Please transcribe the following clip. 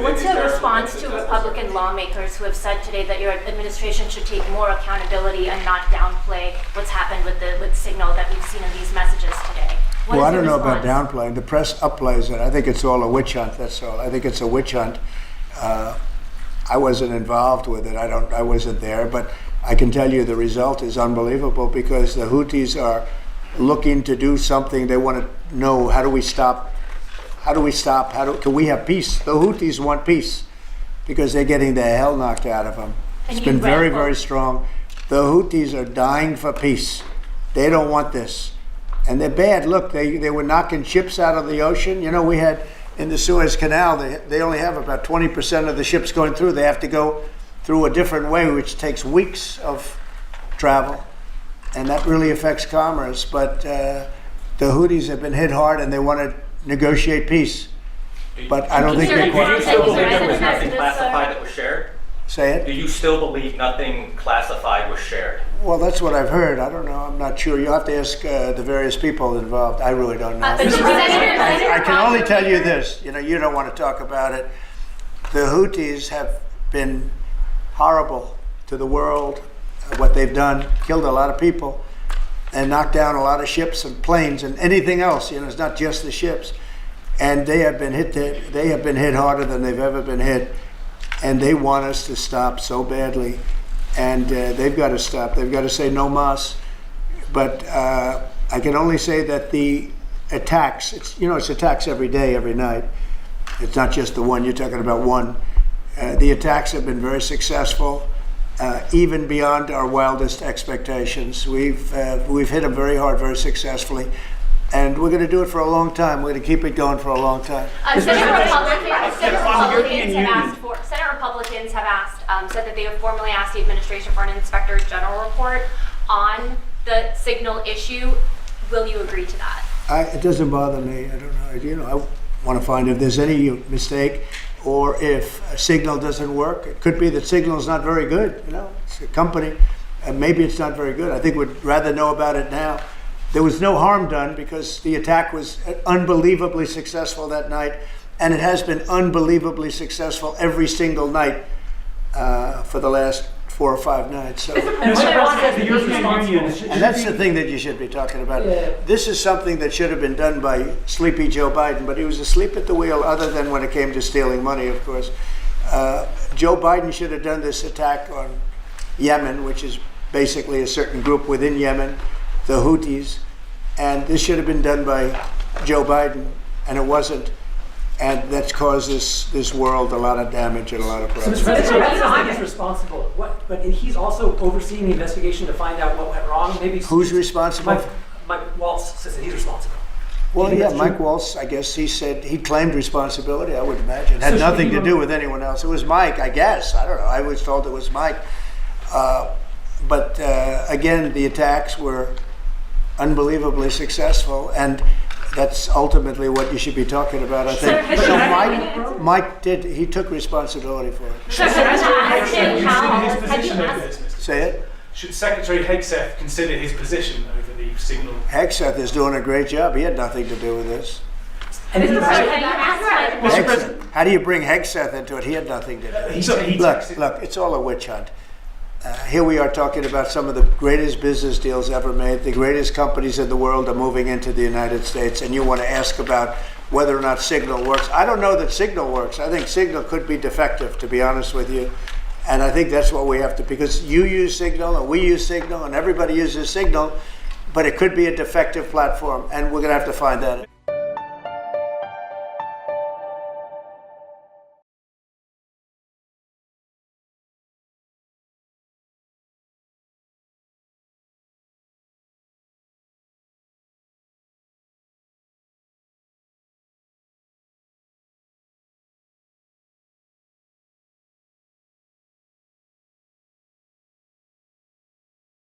What's your response to Republican lawmakers who have said today that your administration should take more accountability and not downplay what's happened with Signal that we've seen in these messages today? Well, I don't know about downplaying. The press upplays it. I think it's all a witch hunt. That's all. I think it's a witch hunt. I wasn't involved with it. I wasn't there, but I can tell you the result is unbelievable because the Houthis are looking to do something. They want to know, how do we stop? Can we have peace? The Houthis want peace because they're getting the hell knocked out of them. It's been very, very strong. The Houthis are dying for peace. They don't want this. And they're bad. Look, they were knocking ships out of the ocean. You know, we had in the Suez Canal, they only have about 20% of the ships going through. They have to go through a different way, which takes weeks of travel. And that really affects commerce. But the Houthis have been hit hard and they want to negotiate peace. But I don't think they Do you still believe there was nothing classified that was shared? Say it? Do you still believe nothing classified was shared? Well, that's what I've heard. I don't know. I'm not sure. You'll have to ask the various people involved. I really don't know. I can only tell you this. You know, you don't want to talk about it. The Houthis have been horrible to the world. What they've done, killed a lot of people and knocked down a lot of ships and planes and anything else. You know, it's not just the ships. And they have been hit. They have been hit harder than they've ever been hit. And they want us to stop so badly. And they've got to stop. They've got to say no mas. But I can only say that the attacks, it's attacks every day, every night. It's not just the one. You're talking about one. The attacks have been very successful, even beyond our wildest expectations. We've hit them very hard, very successly. And we're going to do it for a long time. We're going to keep it going for a long time. Senate Republicans have asked, said that they have formally asked the administration for an Inspector General report on the Signal issue. Will you agree to that? It doesn't bother me. I don't know. You know, I want to find if there's any mistake or if Signal doesn't work. It could be that Signal is not very good. You know, it's a company, and maybe it's not very good. I think we'd rather know about it now. There was no harm done because the attack was unbelievably successful that night, and it has been unbelievably successful every single night for the last 4 or 5 nights. So, and that's the thing that you should be talking about. Yeah. This is something that should have been done by sleepy Joe Biden, but he was asleep at the wheel other than when it came to stealing money, of course. Joe Biden should have done this attack on Yemen, which is basically a certain group within Yemen, the Houthis, and this should have been done by Joe Biden, and it wasn't. And that's caused this world a lot of damage and a lot of problems. So Mr. President, he's responsible. But he's also overseeing the investigation to find out what went wrong. Maybe who's responsible? Mike Waltz says that he's responsible. Well, yeah, Mike Waltz. I guess he claimed responsibility. I would imagine it had nothing to do with anyone else. It was Mike, I guess. I don't know. I was told it was Mike. But again, the attacks were unbelievably successful, and that's ultimately what you should be talking about, I think. So Mike took responsibility for it. Say it? Should Secretary Hegseth consider his position over the Signal? Hegseth is doing a great job. He had nothing to do with this. And How do you bring Hegseth into it? He had nothing to do. Look, it's all a witch hunt. Here we are talking about some of the greatest business deals ever made. The greatest companies in the world are moving into the United States, and you want to ask about whether or not Signal works. I don't know that Signal works. I think Signal could be defective, to be honest with you. And I think that's what we have to, because you use Signal, and we use Signal, and everybody uses Signal, but it could be a defective platform, and we're going to have to find that.